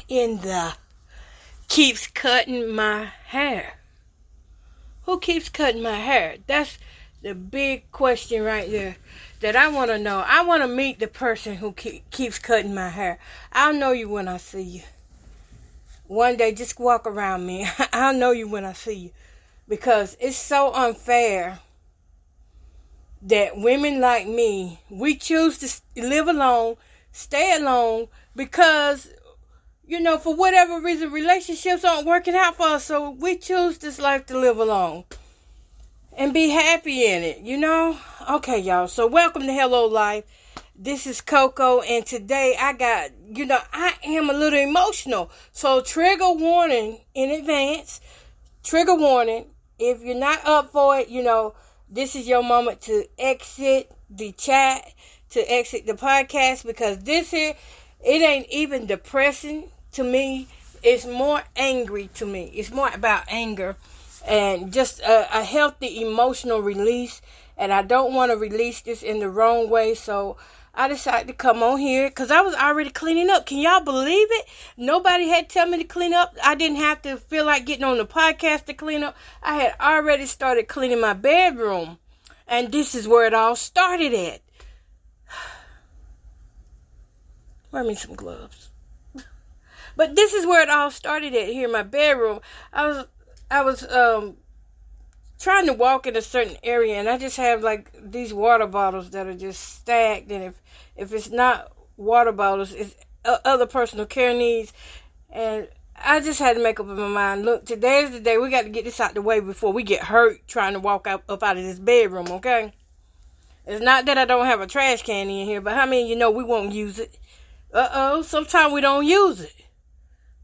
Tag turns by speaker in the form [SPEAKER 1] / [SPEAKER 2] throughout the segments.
[SPEAKER 1] in the keeps cutting my hair? Who keeps cutting my hair? That's the big question right there that I want to know. I want to meet the person who keeps cutting my hair. I'll know you when I see you. One day, just walk around me. I'll know you when I see you. Because it's so unfair that women like me, we choose to live alone, stay alone, because, for whatever reason, relationships aren't working out for us. So we choose this life to live alone and be happy in it, Okay, y'all. So welcome to Hello Life. This is Coco, and today I am a little emotional. So trigger warning in advance. Trigger warning. If you're not up for it, this is your moment to exit the chat, to exit the podcast, because this here, it ain't even depressing to me. It's more angry to me. It's more about anger and just a healthy emotional release. And I don't want to release this in the wrong way, so I decided to come on here because I was already cleaning up. Can y'all believe it? Nobody had to tell me to clean up. I didn't have to feel like getting on the podcast to clean up. I had already started cleaning my bedroom. And this is where it all started at. Wear me some gloves. But this is where it all started at, here in my bedroom. I was trying to walk in a certain area, and I just have like these water bottles that are just stacked, and if it's not water bottles, it's other personal care needs, and I just had to make up my mind. Look, today is the day. We got to get this out the way before we get hurt trying to walk up out of this bedroom, okay? It's not that I don't have a trash can in here, but how many we won't use it? Sometimes we don't use it.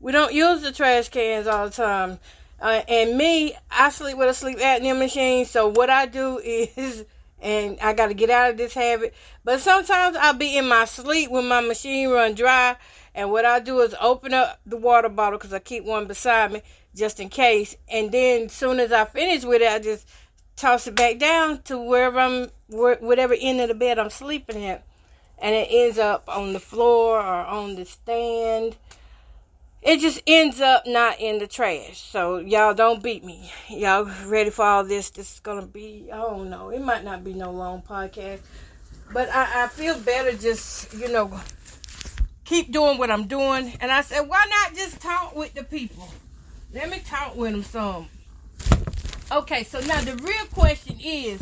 [SPEAKER 1] We don't use the trash cans all the time. And me, I sleep with a sleep apnea machine. So what I do is, and I got to get out of this habit. But sometimes I'll be in my sleep when my machine run dry. And what I do is open up the water bottle, because I keep one beside me just in case. And then as soon as I finish with it, I just toss it back down to whatever end of the bed I'm sleeping at. And it ends up on the floor or on the stand. It just ends up not in the trash. So, y'all don't beat me. Y'all ready for all this? This is going to be, I don't know. It might not be no long podcast. But I feel better just, keep doing what I'm doing. And I said, why not just talk with the people? Let me talk with them some. Okay, so now the real question is,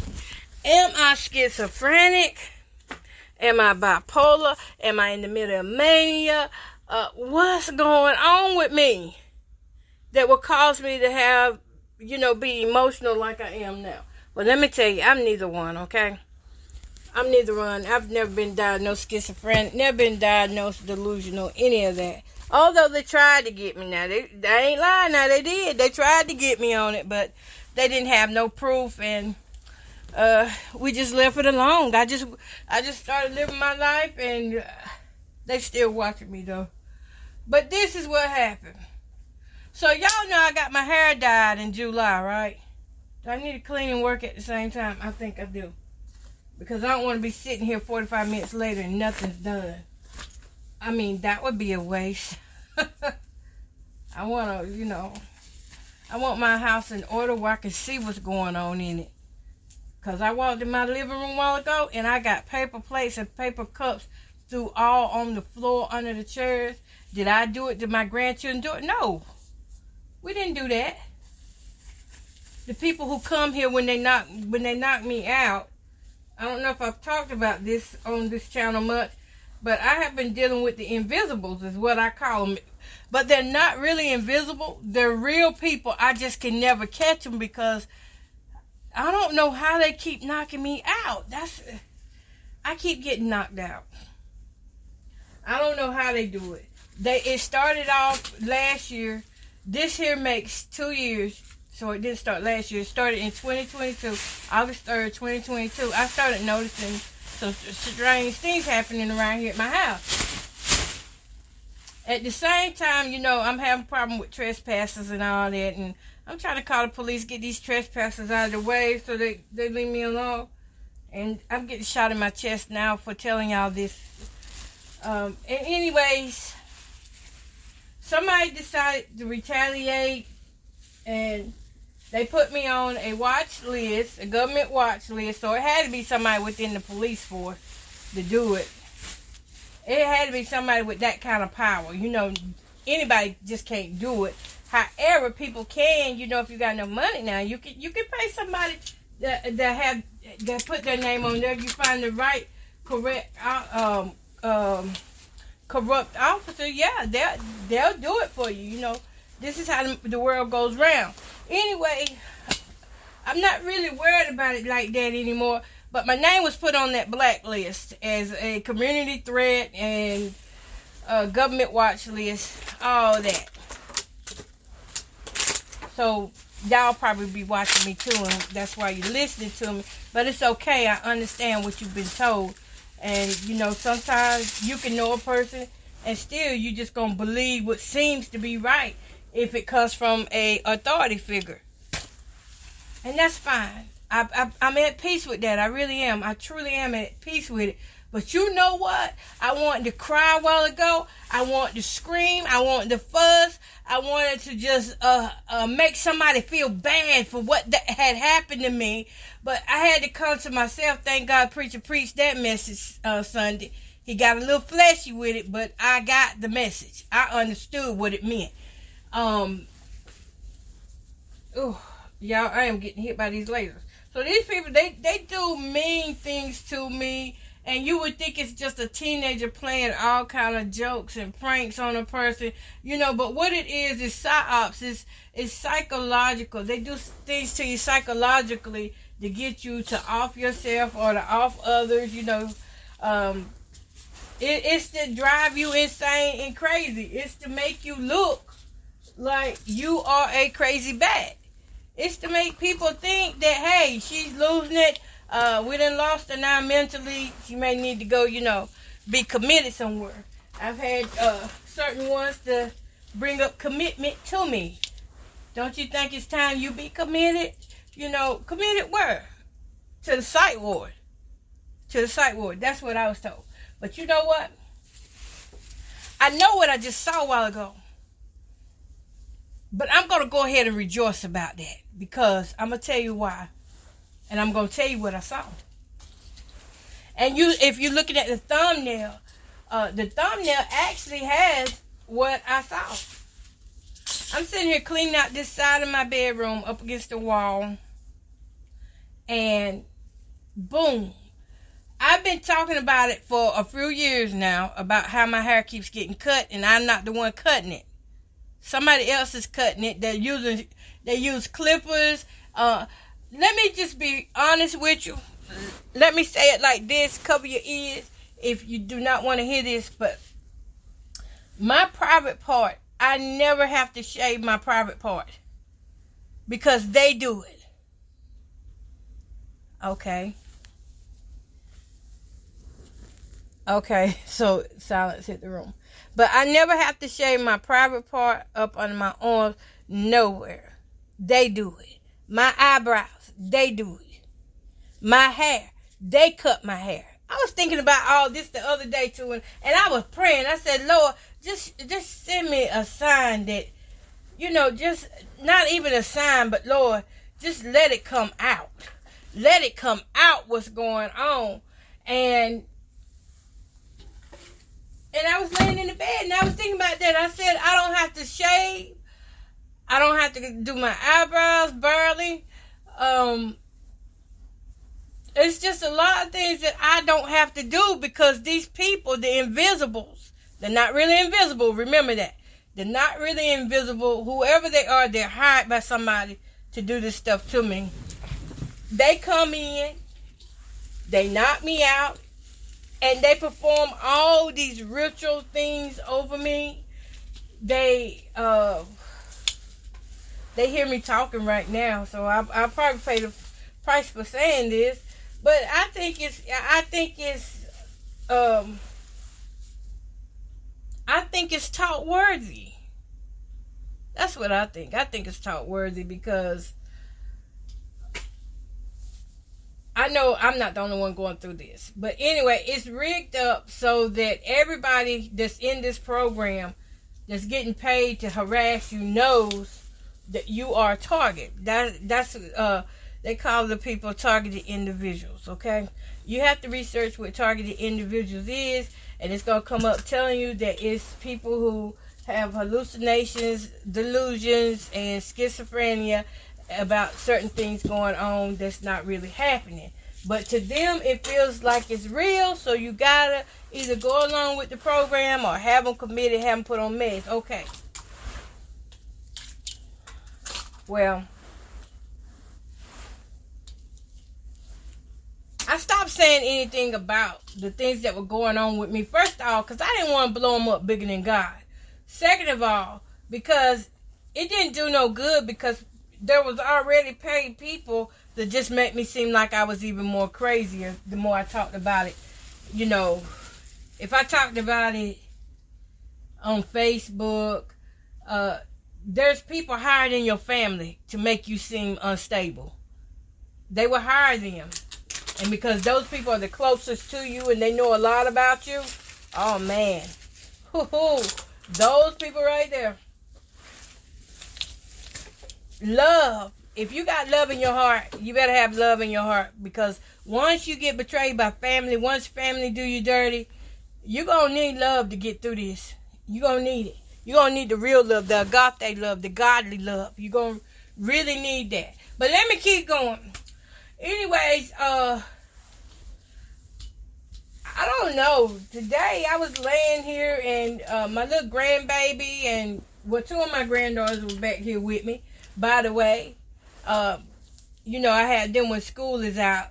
[SPEAKER 1] am I schizophrenic? Am I bipolar? Am I in the middle of mania? What's going on with me that will cause me to have, be emotional like I am now? Well, let me tell you, I'm neither one, okay? I'm neither one. I've never been diagnosed schizophrenic, never been diagnosed delusional, any of that. Although they tried to get me now. They ain't lying now, they did. They tried to get me on it, but they didn't have no proof, and we just left it alone. I just started living my life, and they still watching me, though. But this is what happened. So y'all know I got my hair dyed in July, right? Do I need to clean and work at the same time? I think I do. Because I don't want to be sitting here 45 minutes later and nothing's done. I mean, that would be a waste. I want to, I want my house in order where I can see what's going on in it. Because I walked in my living room a while ago and I got paper plates and paper cups through all on the floor under the chairs. Did I do it? Did my grandchildren do it? No. We didn't do that. The people who come here when they knock me out, I don't know if I've talked about this on this channel much, but I have been dealing with the invisibles, is what I call them. But they're not really invisible. They're real people. I just can never catch them because I don't know how they keep knocking me out. I keep getting knocked out. I don't know how they do it. It started off last year. This here makes 2 years. So it didn't start last year. It started in 2022. August 3rd, 2022. I started noticing some strange things happening around here at my house. At the same time, I'm having a problem with trespassers and all that. And I'm trying to call the police, get these trespassers out of the way so they leave me alone. And I'm getting shot in my chest now for telling y'all this. And anyways, somebody decided to retaliate, and they put me on a watch list, a government watch list. So it had to be somebody within the police force to do it. It had to be somebody with that kind of power. You know, anybody just can't do it. However, people can. You know, if you got enough money now, you can pay somebody that put their name on there. You find the right, correct, corrupt officer. Yeah, they'll do it for you. You know, this is how the world goes round. Anyway, I'm not really worried about it like that anymore. But my name was put on that blacklist as a community threat and government watch list, all that. So y'all probably be watching me too, and that's why you're listening to me. But it's okay. I understand what you've been told. And, you know, sometimes you can know a person and still you just going to believe what seems to be right if it comes from a authority figure. And that's fine. I'm at peace with that. I really am. I truly am at peace with it. But you know what? I wanted to cry a while ago. I wanted to scream. I wanted to fuss. I wanted to just make somebody feel bad for what that had happened to me. But I had to come to myself. Thank God preacher preached that message Sunday. He got a little fleshy with it, but I got the message. I understood what it meant. Y'all, I am getting hit by these lasers. So these people, they do mean things to me, and you would think it's just a teenager playing all kind of jokes and pranks on a person, you know, but what it is psyops, it's psychological. They do things to you psychologically to get you to off yourself or to off others, you know. It's to drive you insane and crazy. It's to make you look like you are a crazy bat. It's to make people think that, hey, she's losing it. We done lost her now mentally. She may need to go, you know, be committed somewhere. I've had certain ones to bring up commitment to me. Don't you think it's time you be committed? You know, committed where? To the psych ward. To the psych ward. That's what I was told. But you know what? I know what I just saw a while ago. But I'm going to go ahead and rejoice about that, because I'm going to tell you why. And I'm going to tell you what I saw. And if you're looking at the thumbnail actually has what I saw. I'm sitting here cleaning out this side of my bedroom up against the wall. And boom. I've been talking about it for a few years now, about how my hair keeps getting cut and I'm not the one cutting it. Somebody else is cutting it. They use clippers. Let me just be honest with you. Let me say it like this. Cover your ears if you do not want to hear this. But my private part, I never have to shave my private part, because they do it. Okay. Okay, so silence hit the room. But I never have to shave my private part up under my arms. Nowhere. They do it. My eyebrows, they do it. My hair, they cut my hair. I was thinking about all this the other day too, and I was praying. I said, Lord, just send me a sign that, you know, just not even a sign, but Lord, just let it come out. Let it come out what's going on. And I was laying in the bed and I was thinking about that. I said, I don't have to shave. I don't have to do my eyebrows barely. It's just a lot of things that I don't have to do, because these people, the invisibles, they're not really invisible. Remember that. They're not really invisible. Whoever they are, they're hired by somebody to do this stuff to me. They come in, they knock me out, and they perform all these ritual things over me. They hear me talking right now, so I'll probably pay the price for saying this. But I think it's talk worthy. That's what I think. I think it's talk worthy, because I know I'm not the only one going through this. But anyway, it's rigged up so that everybody that's in this program that's getting paid to harass you knows that you are a target. That's they call the people targeted individuals, okay? You have to research what targeted individuals is, and it's going to come up telling you that it's people who have hallucinations, delusions, and schizophrenia about certain things going on that's not really happening. But to them, it feels like it's real, so you gotta either go along with the program or have them committed, have them put on meds. Okay. Well, I stopped saying anything about the things that were going on with me. First of all, because I didn't want to blow them up bigger than God. Second of all, because it didn't do no good, because there was already paid people that just make me seem like I was even more crazier the more I talked about it. You know, if I talked about it on Facebook, there's people hired in your family to make you seem unstable. They will hire them. And because those people are the closest to you and they know a lot about you, oh man. Those people right there. Love. If you got love in your heart, you better have love in your heart. Because once you get betrayed by family, once family do you dirty, you're going to need love to get through this. You're going to need it. You're going to need the real love, the agape love, the godly love. You're going to really need that. But let me keep going. Anyways, I don't know. Today I was laying here and my little grandbaby and two of my granddaughters were back here with me. By the way, you know, I had them when school is out.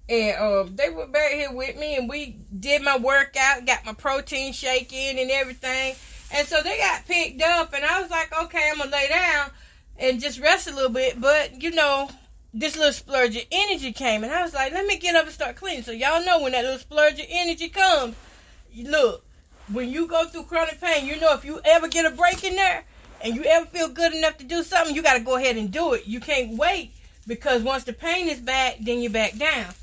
[SPEAKER 1] And they were back here with me and we did my workout, got my protein shake in and everything. And so they got picked up and I was like, okay, I'm going to lay down and just rest a little bit. But, you know, this little splurge of energy came and I was like, let me get up and start cleaning. So y'all know when that little splurge of energy comes, look, when you go through chronic pain, you know if you ever get a break in there and you ever feel good enough to do something, you got to go ahead and do it. You can't wait because once the pain is back, then you're back down.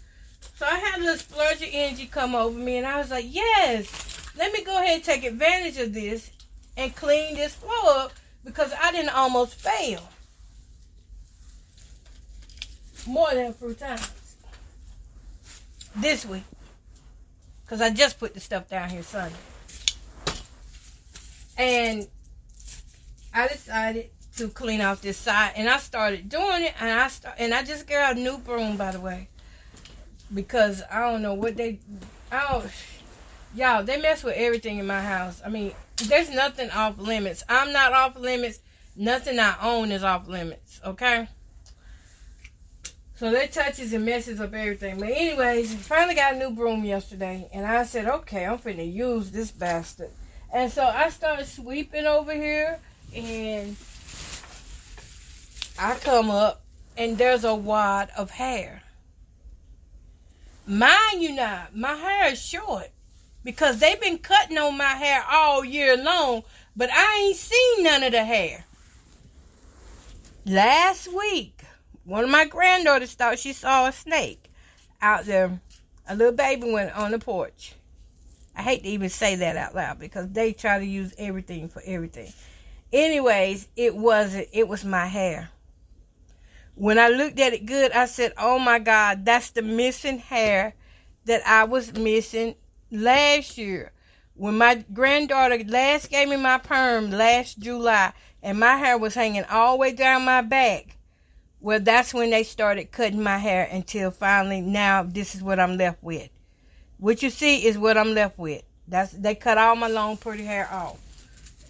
[SPEAKER 1] So I had a little splurge of energy come over me and I was like, yes, let me go ahead and take advantage of this and clean this floor up because I didn't almost fail. More than a few times this week because I just put the stuff down here Sunday and I decided to clean off this side and I started doing it and I just got a new broom, by the way, because I don't know what y'all, they mess with everything in my house. I mean, there's nothing off limits. I'm not off limits. Nothing I own is off limits, okay? So that touches and messes up everything. But anyways, I finally got a new broom yesterday. And I said, okay, I'm finna use this bastard. And so I started sweeping over here. And I come up. And there's a wad of hair. Mind you not, my hair is short. Because they've been cutting on my hair all year long. But I ain't seen none of the hair. Last week, one of my granddaughters thought she saw a snake out there. A little baby went on the porch. I hate to even say that out loud because they try to use everything for everything. Anyways, it wasn't. It was my hair. When I looked at it good, I said, oh my God, that's the missing hair that I was missing last year. When my granddaughter last gave me my perm last July and my hair was hanging all the way down my back. Well, that's when they started cutting my hair until finally now this is what I'm left with. What you see is what I'm left with. They cut all my long pretty hair off.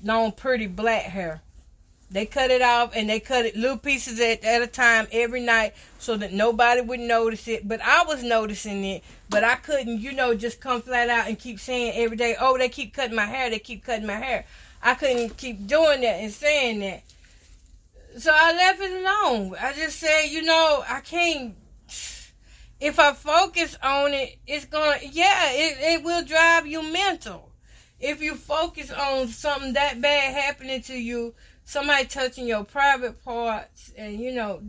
[SPEAKER 1] Long pretty black hair. They cut it off and they cut it little pieces at a time every night so that nobody would notice it. But I was noticing it. But I couldn't, just come flat out and keep saying every day, oh, they keep cutting my hair. They keep cutting my hair. I couldn't keep doing that and saying that. So I left it alone. I just said, I can't. If I focus on it, it's going to, it will drive you mental. If you focus on something that bad happening to you, somebody touching your private parts and,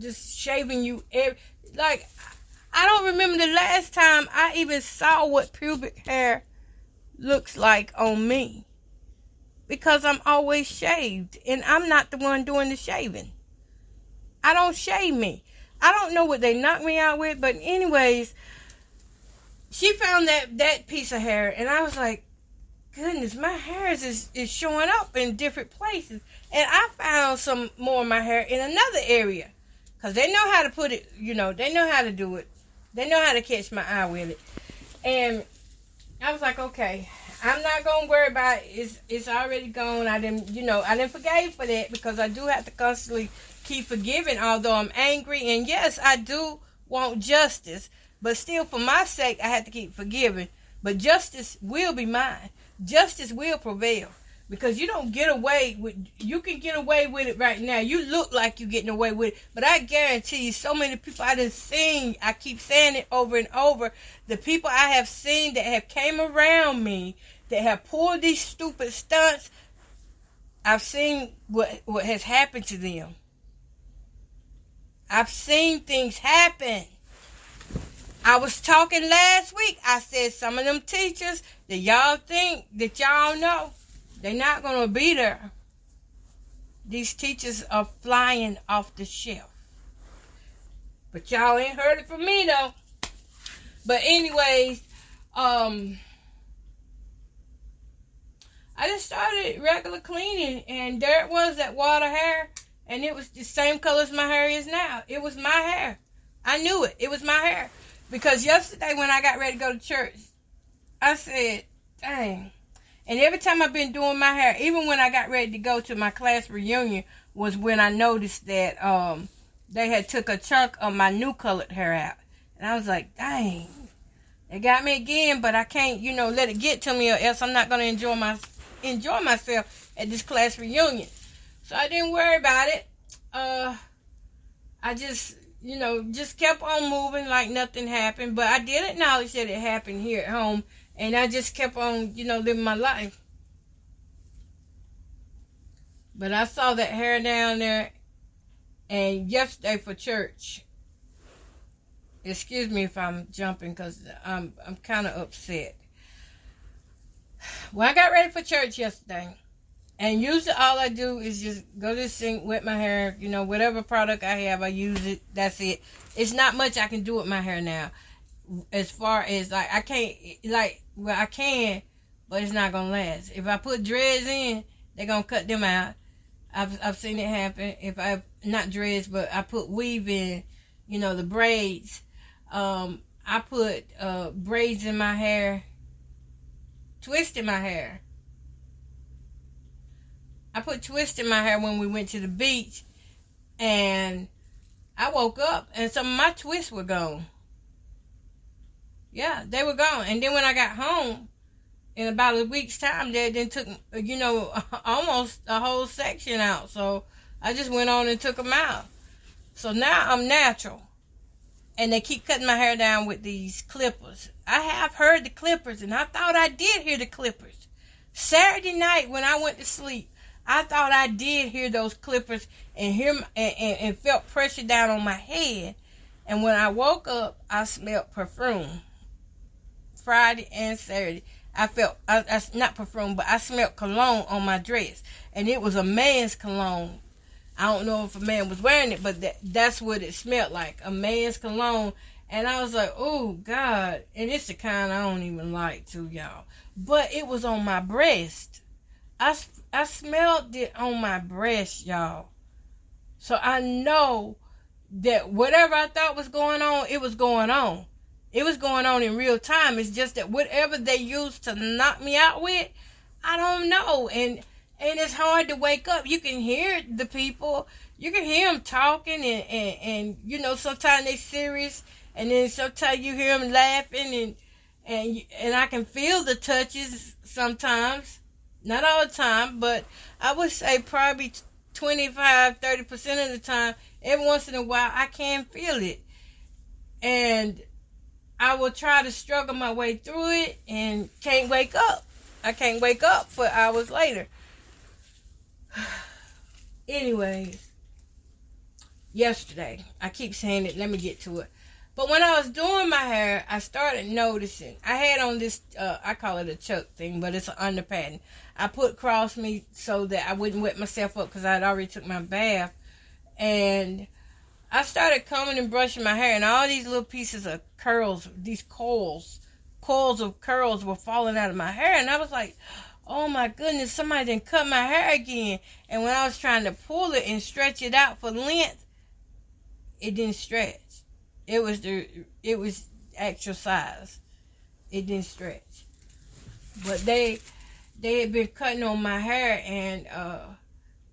[SPEAKER 1] just shaving you. I don't remember the last time I even saw what pubic hair looks like on me. because I'm always shaved, and I'm not the one doing the shaving. I don't shave me. I don't know what they knocked me out with, but anyways, she found that piece of hair, and I was like, goodness, my hair is showing up in different places. And I found some more of my hair in another area, because they know how to put it, they know how to do it. They know how to catch my eye with it. And I was like, okay, I'm not going to worry about it. It's already gone. I didn't forgive for that, because I do have to constantly keep forgiving, although I'm angry. And yes, I do want justice, but still, for my sake, I have to keep forgiving. But justice will be mine. Justice will prevail, because you can get away with it right now. You look like you're getting away with it, but I guarantee you, so many people I keep saying it over and over, the people I have seen that have came around me, that have pulled these stupid stunts, I've seen what has happened to them. I've seen things happen. I was talking last week. I said some of them teachers that y'all think that y'all know, they're not going to be there. These teachers are flying off the shelf. But y'all ain't heard it from me, though. But anyways, I just started regular cleaning, and there it was, that water hair, and it was the same color as my hair is now. It was my hair. I knew it. It was my hair. Because yesterday when I got ready to go to church, I said, dang. And every time I've been doing my hair, even when I got ready to go to my class reunion, was when I noticed that they had took a chunk of my new colored hair out. And I was like, dang. They got me again, but I can't, let it get to me, or else I'm not going to enjoy myself at this class reunion. So I didn't worry about it. I just kept on moving like nothing happened. But I did acknowledge that it happened here at home. And I just kept on, living my life. But I saw that hair down there. And yesterday for church. Excuse me if I'm jumping, because I'm kind of upset. When I got ready for church yesterday, and usually all I do is just go to the sink, wet my hair, whatever product I have, I use it. That's it. It's not much I can do with my hair now. As far as, I can't, I can, but it's not going to last. If I put dreads in, they're going to cut them out. I've seen it happen. If not dreads, but I put weave in, the braids. I put braids in my hair, twist in my hair. I put twist in my hair when we went to the beach, and I woke up and some of my twists were gone. Yeah, they were gone. And then when I got home, in about a week's time, they then took, almost a whole section out. So I just went on and took them out. So now I'm natural. And they keep cutting my hair down with these clippers. I have heard the clippers, and I thought I did hear the clippers. Saturday night when I went to sleep, I thought I did hear those clippers and felt pressure down on my head. And when I woke up, I smelled perfume. Friday and Saturday, I felt, not perfume, but I smelled cologne on my dress. And it was a man's cologne. I don't know if a man was wearing it, but that's what it smelled like, a man's cologne. And I was like, oh, God. And it's the kind I don't even like, too, y'all. But it was on my breast. I smelled it on my breast, y'all. So I know that whatever I thought was going on, it was going on. It was going on in real time. It's just that whatever they used to knock me out with, I don't know. And it's hard to wake up. You can hear the people. You can hear them talking, and sometimes they serious, and then sometimes you hear them laughing, and I can feel the touches sometimes. Not all the time, but I would say probably 25-30% of the time, every once in a while, I can feel it. And I will try to struggle my way through it and can't wake up. I can't wake up for hours later. Anyways, yesterday, I keep saying it, let me get to it. But when I was doing my hair, I started noticing. I had on this, I call it a chuck thing, but it's an underpadding. I put cross me so that I wouldn't wet myself up because I had already took my bath. And I started combing and brushing my hair, and all these little pieces of curls, these coils of curls were falling out of my hair. And I was like, oh my goodness, somebody didn't cut my hair again. And when I was trying to pull it and stretch it out for length, it didn't stretch. It was actual size. It didn't stretch. But they had been cutting on my hair, and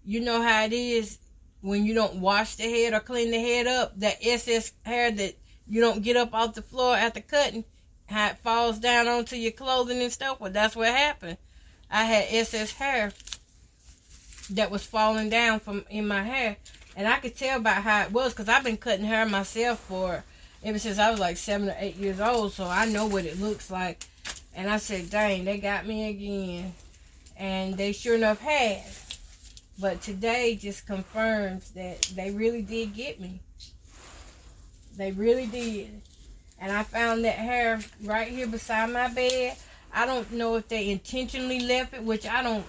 [SPEAKER 1] you know how it is when you don't wash the head or clean the head up, that excess hair that you don't get up off the floor after cutting, how it falls down onto your clothing and stuff. Well, that's what happened. I had excess hair that was falling down from in my hair. And I could tell by how it was, because I've been cutting hair myself for ever since I was like 7 or 8 years old. So I know what it looks like. And I said, dang, they got me again. And they sure enough had. But today just confirms that they really did get me. They really did. And I found that hair right here beside my bed. I don't know if they intentionally left it, which I don't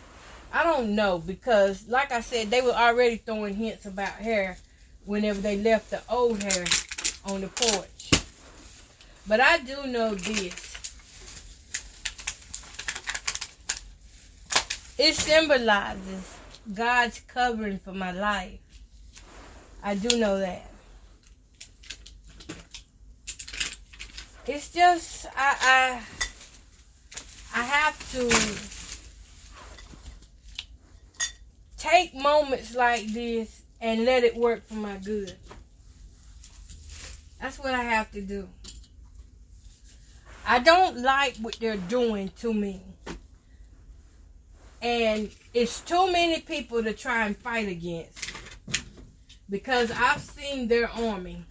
[SPEAKER 1] know, because like I said, they were already throwing hints about hair whenever they left the old hair on the porch. But I do know this. It symbolizes God's covering for my life. I do know that. It's just I have to take moments like this and let it work for my good. That's what I have to do. I don't like what they're doing to me. And it's too many people to try and fight against. Because I've seen their army.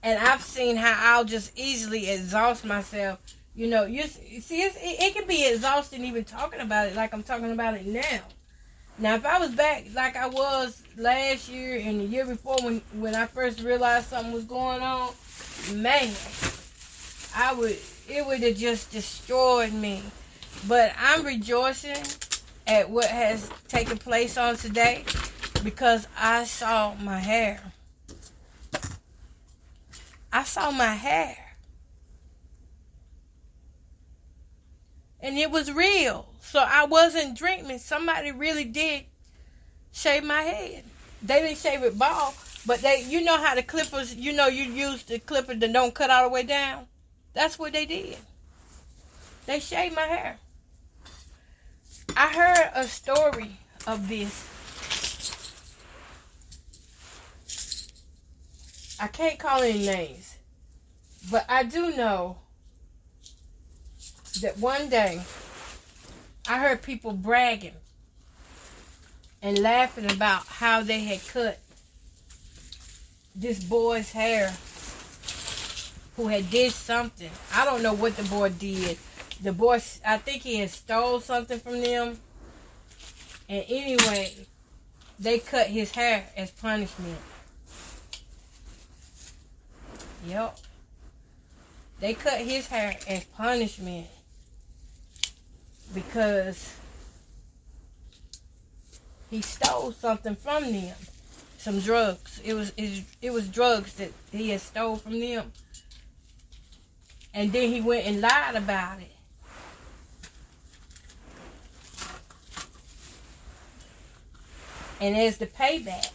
[SPEAKER 1] And I've seen how I'll just easily exhaust myself. You know, you see, it can be exhausting even talking about it like I'm talking about it now. Now, if I was back like I was last year and the year before when I first realized something was going on, man, it would have just destroyed me. But I'm rejoicing at what has taken place on today because I saw my hair. I saw my hair. And it was real. So I wasn't dreaming. Somebody really did shave my head. They didn't shave it bald, but you know how the clippers, you use the clipper that don't cut all the way down? That's what they did. They shaved my hair. I heard a story of this. I can't call any names, but I do know that one day I heard people bragging and laughing about how they had cut this boy's hair who had did something. I don't know what the boy did. The boy, I think he had stole something from them. And anyway, they cut his hair as punishment. Yep. They cut his hair as punishment because he stole something from them. Some drugs. It was drugs that he had stole from them. And then he went and lied about it. And as the payback,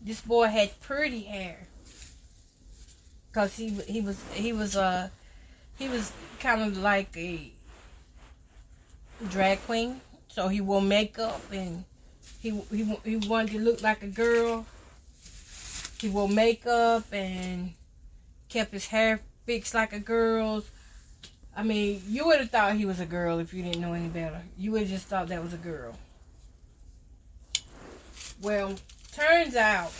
[SPEAKER 1] this boy had pretty hair. Cause he was kind of like a drag queen, so he wore makeup and he wanted to look like a girl. He wore makeup and kept his hair fixed like a girl's. I mean, you would have thought he was a girl if you didn't know any better. You would have just thought that was a girl. Well, turns out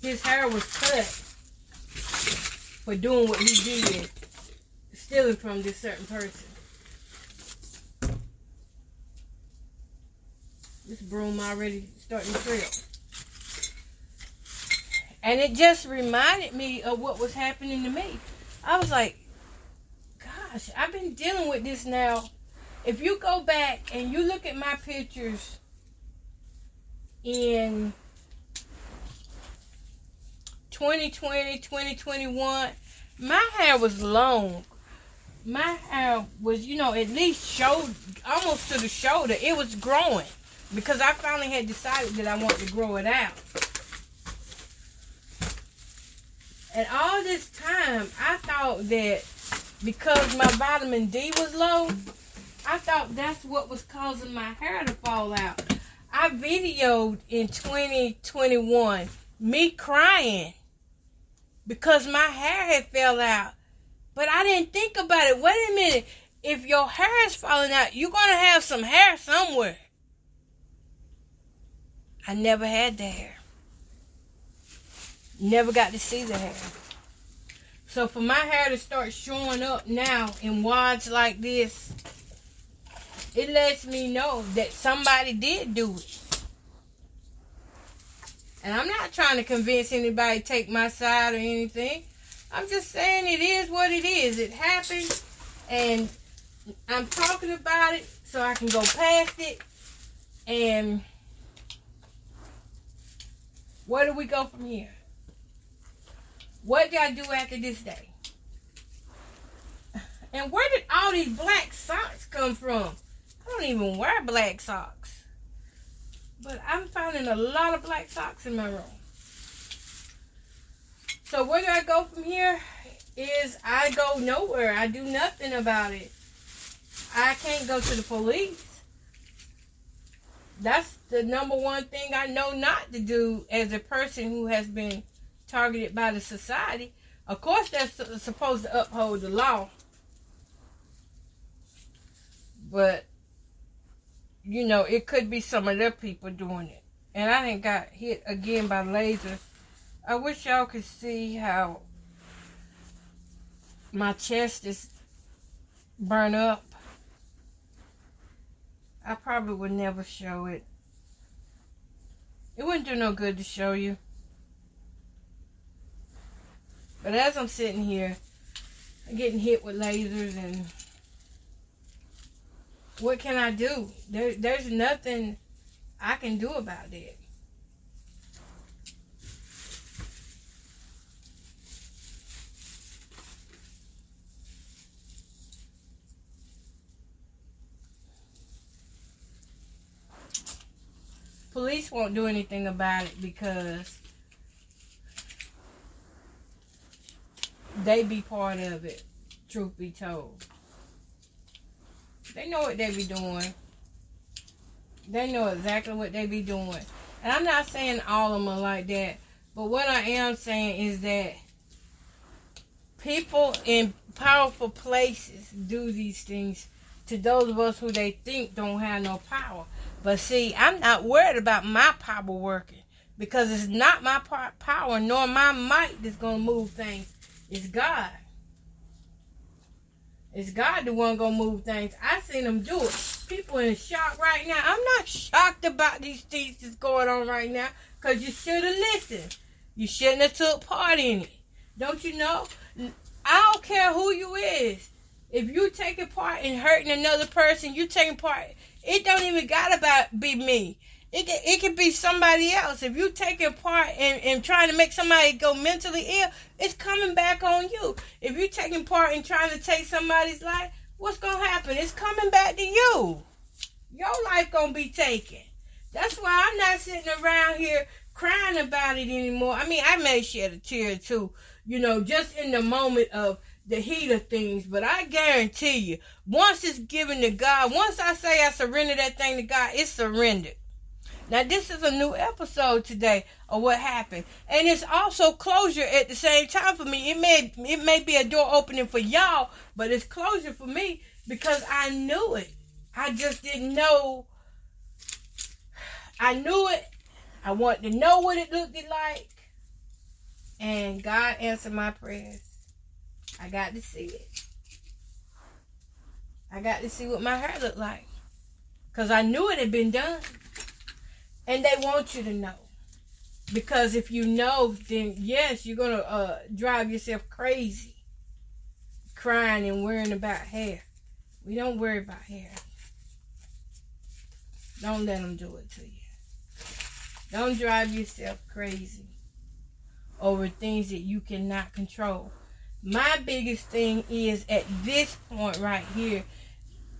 [SPEAKER 1] his hair was cut for doing what he did, stealing from this certain person. This broom already starting to trip. And it just reminded me of what was happening to me. I was like, gosh, I've been dealing with this now. If you go back and you look at my pictures in 2020, 2021, my hair was long. My hair was, at least showed almost to the shoulder. It was growing because I finally had decided that I wanted to grow it out. And all this time, I thought that because my vitamin D was low, I thought that's what was causing my hair to fall out. I videoed in 2021 me crying because my hair had fell out. But I didn't think about it. Wait a minute. If your hair is falling out, you're going to have some hair somewhere. I never had the hair. Never got to see the hair. So for my hair to start showing up now in wads like this, it lets me know that somebody did do it. And I'm not trying to convince anybody to take my side or anything. I'm just saying it is what it is. It happened, and I'm talking about it so I can go past it. And where do we go from here? What do I do after this day? And where did all these black socks come from? I don't even wear black socks. But I'm finding a lot of black socks in my room. So where do I go from here? Is I go nowhere. I do nothing about it. I can't go to the police. That's the number one thing I know not to do as a person who has been targeted by the society. Of course, they're supposed to uphold the law. But, it could be some of their people doing it. And I done got hit again by lasers. I wish y'all could see how my chest is burnt up. I probably would never show it. It wouldn't do no good to show you. But as I'm sitting here, I'm getting hit with lasers, and what can I do? There's nothing I can do about it. Police won't do anything about it because they be part of it, truth be told. They know what they be doing. They know exactly what they be doing. And I'm not saying all of them are like that, but what I am saying is that people in powerful places do these things to those of us who they think don't have no power. But see, I'm not worried about my power working, because it's not my power nor my might that's going to move things. It's God. It's God the one going to move things. I seen them do it. People in shock right now. I'm not shocked about these things that's going on right now, because you should have listened. You shouldn't have took part in it. Don't you know? I don't care who you is. If you taking part in hurting another person, you taking part. It don't even gotta be me. It can be somebody else. If you taking part in trying to make somebody go mentally ill, it's coming back on you. If you taking part in trying to take somebody's life, what's gonna happen? It's coming back to you. Your life gonna be taken. That's why I'm not sitting around here crying about it anymore. I mean, I may shed a tear too, just in the moment of the heat of things, but I guarantee you, once it's given to God, once I say I surrender that thing to God, it's surrendered. Now, this is a new episode today of what happened, and it's also closure at the same time for me. It may be a door opening for y'all, but it's closure for me because I knew it. I just didn't know. I knew it. I wanted to know what it looked like, and God answered my prayers. I got to see it. I got to see what my hair looked like. Because I knew it had been done. And they want you to know. Because if you know, then yes, you're going to drive yourself crazy. Crying and worrying about hair. We don't worry about hair. Don't let them do it to you. Don't drive yourself crazy over things that you cannot control. My biggest thing is at this point right here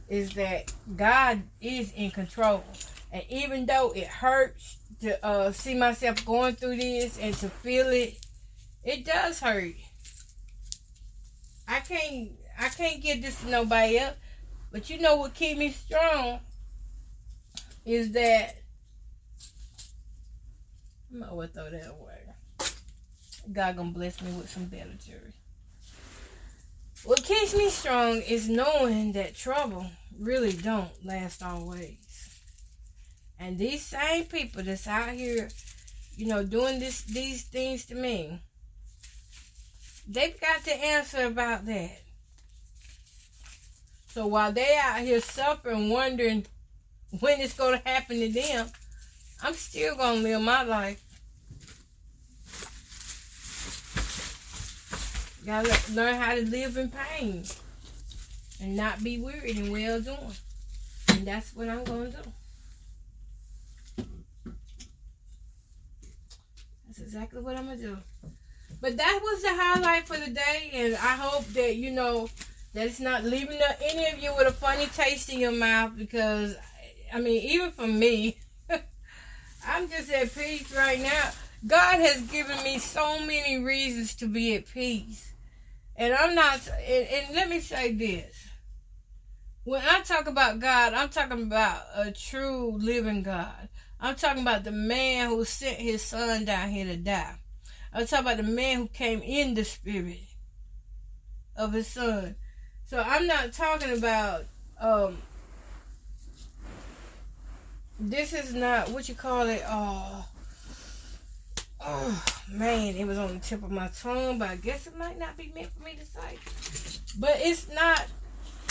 [SPEAKER 1] is that God is in control. And even though it hurts to see myself going through this and to feel it, it does hurt. I can't give this to nobody else. But you know what keeps me strong is that I might well throw that away. God gonna bless me with some better jewelry. What keeps me strong is knowing that trouble really don't last always. And these same people that's out here, doing these things to me, they've got the answer about that. So while they out here suffering, wondering when it's going to happen to them, I'm still going to live my life. Gotta learn how to live in pain and not be wearied in well doing. And that's what I'm going to do. That's exactly what I'm going to do. But that was the highlight for the day. And I hope that, that it's not leaving any of you with a funny taste in your mouth. Because, even for me, I'm just at peace right now. God has given me so many reasons to be at peace. And I'm not, and let me say this. When I talk about God, I'm talking about a true living God. I'm talking about the man who sent his son down here to die. I'm talking about the man who came in the spirit of his son. So I'm not talking about, this is not, what you call it, oh, man, it was on the tip of my tongue, but I guess it might not be meant for me to say. But it's not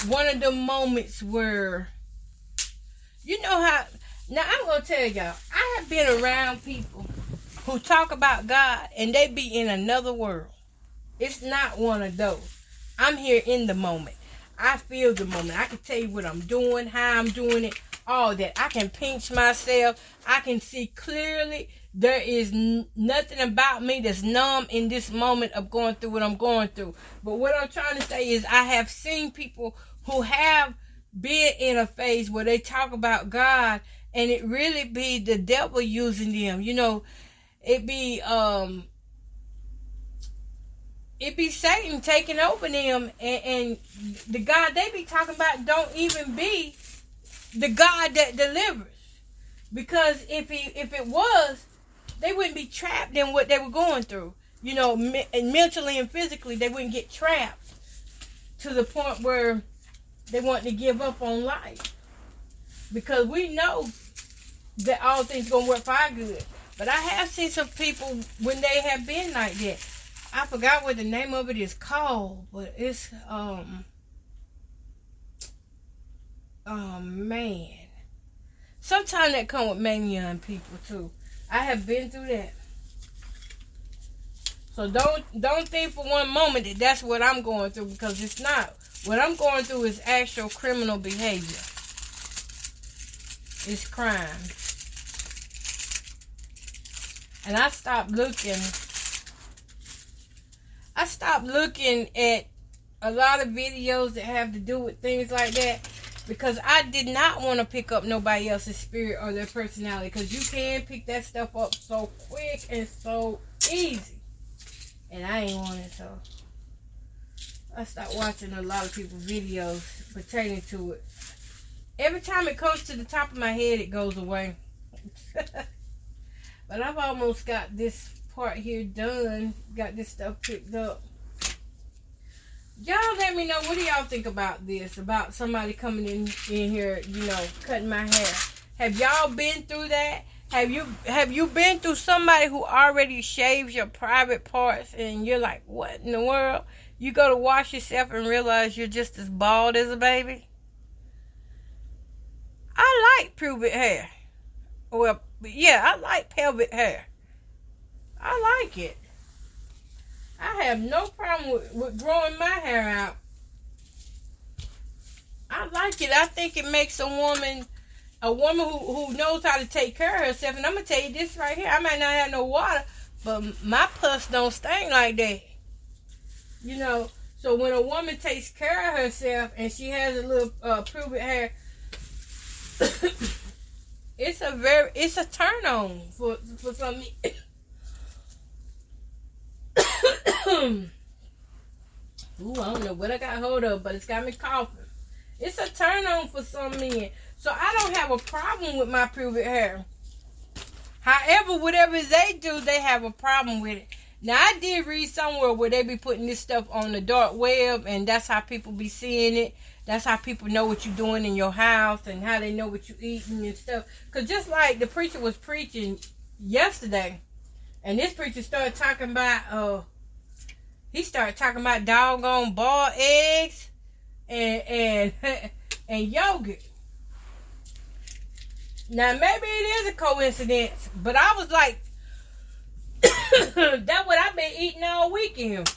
[SPEAKER 1] one of the moments where, how, now I'm going to tell y'all, I have been around people who talk about God and they be in another world. It's not one of those. I'm here in the moment. I feel the moment. I can tell you what I'm doing, how I'm doing it, all that. I can pinch myself. I can see clearly. There is nothing about me that's numb in this moment of going through what I'm going through. But what I'm trying to say is I have seen people who have been in a phase where they talk about God and it really be the devil using them. It be Satan taking over them, and the God they be talking about don't even be the God that delivers. Because if it was, they wouldn't be trapped in what they were going through. And mentally and physically, they wouldn't get trapped to the point where they want to give up on life. Because we know that all things going to work for our good. But I have seen some people when they have been like that. I forgot what the name of it is called, but it's, oh man. Sometimes that come with mania in people too. I have been through that. So don't think for one moment that that's what I'm going through, because it's not. What I'm going through is actual criminal behavior. It's crime. And I stopped looking at a lot of videos that have to do with things like that, because I did not want to pick up nobody else's spirit or their personality, because you can pick that stuff up so quick and so easy. And I ain't want it, so I stopped watching a lot of people's videos pertaining to it. Every time it comes to the top of my head, it goes away. But I've almost got this part here done. Got this stuff picked up. Y'all let me know, what do y'all think about this? About somebody coming in here, cutting my hair. Have y'all been through that? Have you been through somebody who already shaves your private parts and you're like, what in the world? You go to wash yourself and realize you're just as bald as a baby? I like pubic hair. Well, yeah, I like pelvic hair. I like it. I have no problem with growing my hair out. I like it. I think it makes a woman who knows how to take care of herself. And I'm going to tell you this right here. I might not have no water, but my pus don't sting like that. You know, so when a woman takes care of herself and she has a little pubic hair, it's a turn on for some. Ooh, I don't know what I got hold of, but it's got me coughing. It's a turn on for some men. So I don't have a problem with my pubic hair. However, whatever they do, they have a problem with it. Now, I did read somewhere where they be putting this stuff on the dark web, and that's how people be seeing it. That's how people know what you're doing in your house and how they know what you're eating and stuff. Because just like the preacher was preaching yesterday, and this preacher started talking about, he started talking about doggone boiled eggs and yogurt. Now, maybe it is a coincidence, but I was like, that's what I've been eating all weekend,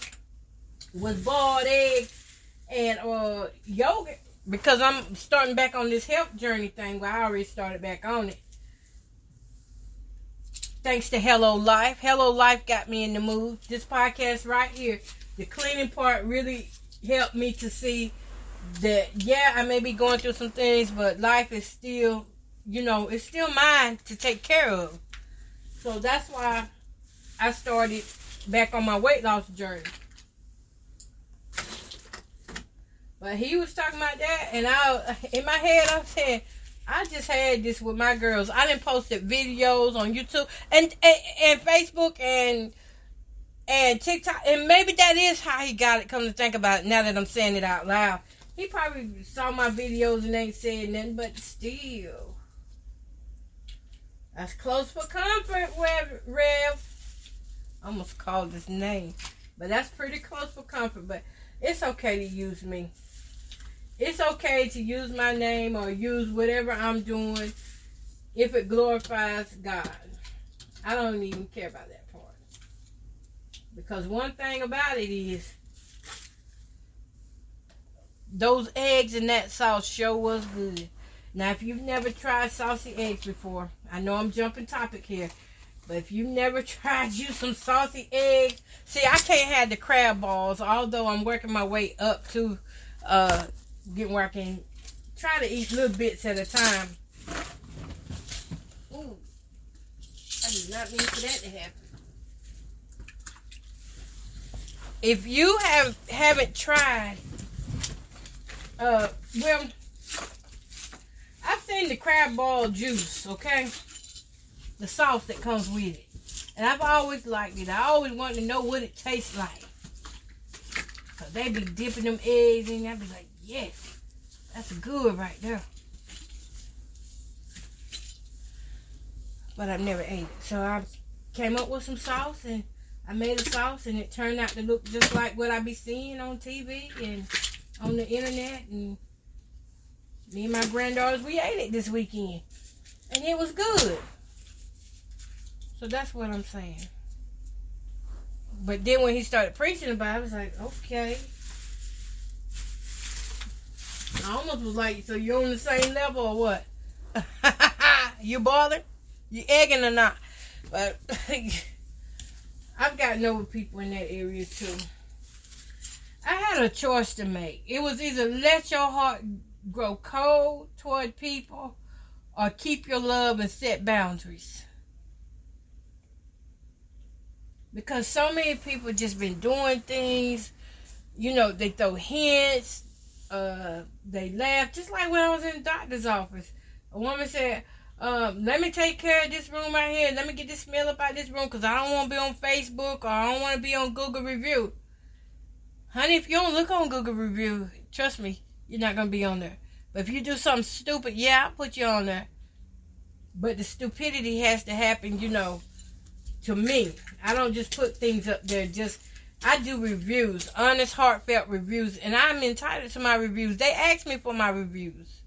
[SPEAKER 1] was boiled eggs and yogurt, because I'm starting back on this health journey thing. Well, I already started back on it. Thanks to Hello Life. Hello Life got me in the mood. This podcast right here, the cleaning part, really helped me to see that, yeah, I may be going through some things, but life is still, you know, it's still mine to take care of. So that's why I started back on my weight loss journey. But he was talking about that, and in my head, I said, I just had this with my girls. I done posted videos on YouTube and Facebook and TikTok, and maybe that is how he got it. Come to think about it, now that I'm saying it out loud, he probably saw my videos and ain't said nothing, but still, that's close for comfort, Rev. I almost called his name, but that's pretty close for comfort. But it's okay to use me. It's okay to use my name or use whatever I'm doing if it glorifies God. I don't even care about that part. Because one thing about it is, those eggs and that sauce sure was good. Now, if you've never tried saucy eggs before, I know I'm jumping topic here, but if you've never tried you some saucy eggs, see, I can't have the crab balls, although I'm working my way up to get where I can try to eat little bits at a time. Ooh, I did not mean for that to happen. If you haven't tried, well, I've seen the crab ball juice, okay? The sauce that comes with it. And I've always liked it. I always wanted to know what it tastes like. Because they be dipping them eggs in. I'd be like, yes, that's good right there. But I've never ate it. So I came up with some sauce, and I made a sauce, and it turned out to look just like what I be seeing on TV and on the internet. And me and my granddaughters, we ate it this weekend. And it was good. So that's what I'm saying. But then when he started preaching about it, I was like, okay. I almost was like, so you're on the same level or what? You bothered? You egging or not? But I've gotten over people in that area too. I had a choice to make. It was either let your heart grow cold toward people or keep your love and set boundaries. Because so many people just been doing things, you know, they throw hints, they laugh. Just like when I was in the doctor's office. A woman said, let me take care of this room right here. Let me get this smell up out this room because I don't want to be on Facebook or I don't want to be on Google Review. Honey, if you don't look on Google Review, trust me, you're not going to be on there. But if you do something stupid, yeah, I'll put you on there. But the stupidity has to happen, you know, to me. I don't just put things up there. I do reviews, honest, heartfelt reviews, and I'm entitled to my reviews. They ask me for my reviews.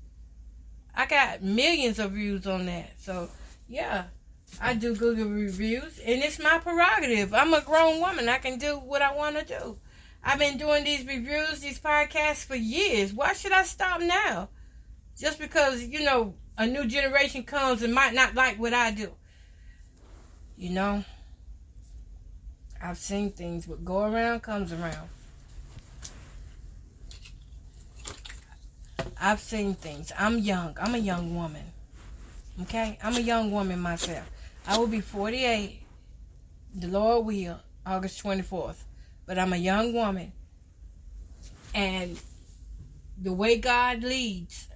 [SPEAKER 1] I got millions of views on that. So, yeah. I do Google reviews, and it's my prerogative. I'm a grown woman. I can do what I want to do. I've been doing these reviews, these podcasts for years. Why should I stop now? Just because, a new generation comes and might not like what I do. I've seen things. What go around comes around. I've seen things. I'm young. I'm a young woman. Okay? I'm a young woman myself. I will be 48, the Lord will, August 24th. But I'm a young woman. And the way God leads,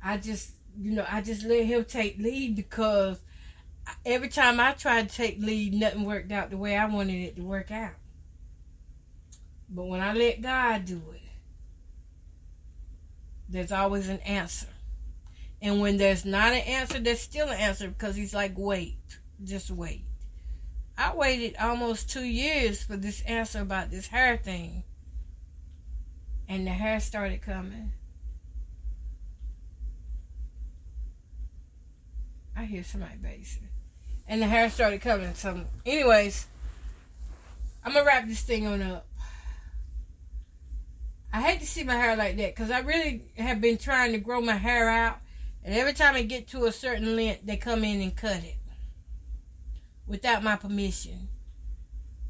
[SPEAKER 1] I just let him take lead, because every time I tried to take lead, nothing worked out the way I wanted it to work out. But when I let God do it, there's always an answer. And when there's not an answer, there's still an answer, because he's like, wait, just wait. I waited almost 2 years for this answer about this hair thing. And the hair started coming. I hear somebody basing. And the hair started coming. So, anyways, I'm going to wrap this thing on up. I hate to see my hair like that, because I really have been trying to grow my hair out. And every time I get to a certain length, they come in and cut it without my permission.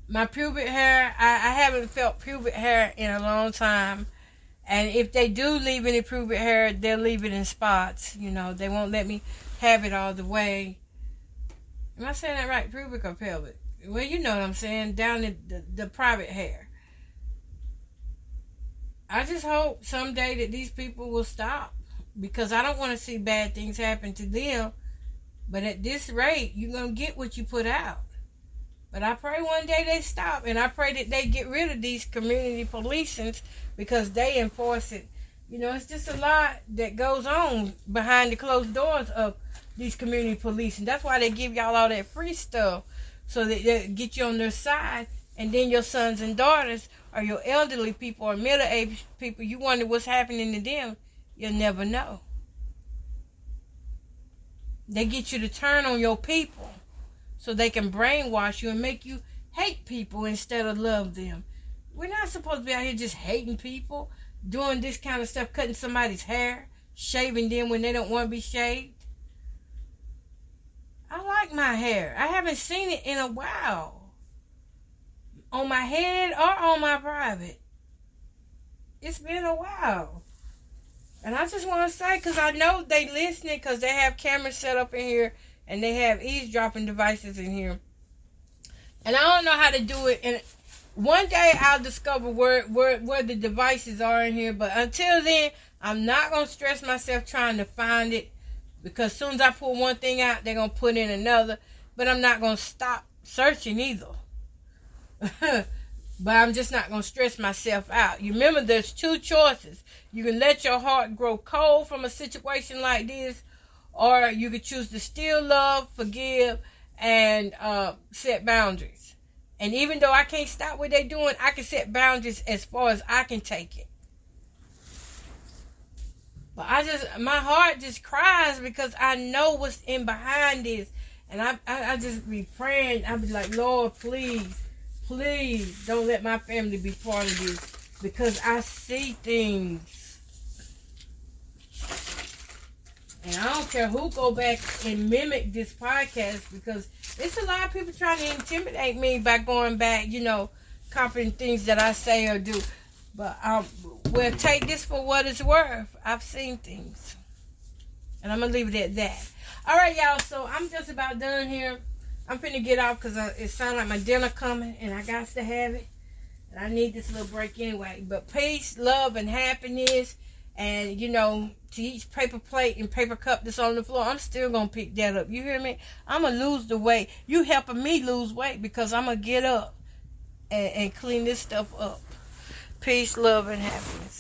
[SPEAKER 1] My pubic hair, I haven't felt pubic hair in a long time. And if they do leave any pubic hair, they'll leave it in spots. They won't let me have it all the way. Am I saying that right? Pubic or pelvic? Well, you know what I'm saying. Down in the private hair. I just hope someday that these people will stop, because I don't want to see bad things happen to them. But at this rate, you're going to get what you put out. But I pray one day they stop, and I pray that they get rid of these community policings, because they enforce it. It's just a lot that goes on behind the closed doors of these community policing. That's why they give y'all all that free stuff, so that they get you on their side. And then your sons and daughters, or your elderly people, or middle-aged people, you wonder what's happening to them. You'll never know. They get you to turn on your people so they can brainwash you and make you hate people instead of love them. We're not supposed to be out here just hating people, doing this kind of stuff, cutting somebody's hair, shaving them when they don't want to be shaved. I like my hair. I haven't seen it in a while. On my head or on my private. It's been a while. And I just want to say, because I know they listening, because they have cameras set up in here, and they have eavesdropping devices in here. And I don't know how to do it. And one day I'll discover where the devices are in here. But until then, I'm not going to stress myself trying to find it, because as soon as I pull one thing out, they're going to put in another. But I'm not going to stop searching either. But I'm just not going to stress myself out. You remember, there's two choices. You can let your heart grow cold from a situation like this, or you can choose to still love, forgive, and set boundaries. And even though I can't stop what they're doing, I can set boundaries as far as I can take it. But my heart just cries, because I know what's in behind this. And I just be praying. I be like, Lord, please don't let my family be part of this, because I see things. And I don't care who go back and mimic this podcast, because it's a lot of people trying to intimidate me by going back, copying things that I say or do. But we'll take this for what it's worth. I've seen things. And I'm going to leave it at that. All right, y'all. So I'm just about done here. I'm finna get off, because it sounds like my dinner coming, and I got to have it. And I need this little break anyway. But peace, love, and happiness. And, to each paper plate and paper cup that's on the floor, I'm still going to pick that up. You hear me? I'm going to lose the weight. You helping me lose weight, because I'm going to get up and clean this stuff up. Peace, love, and happiness.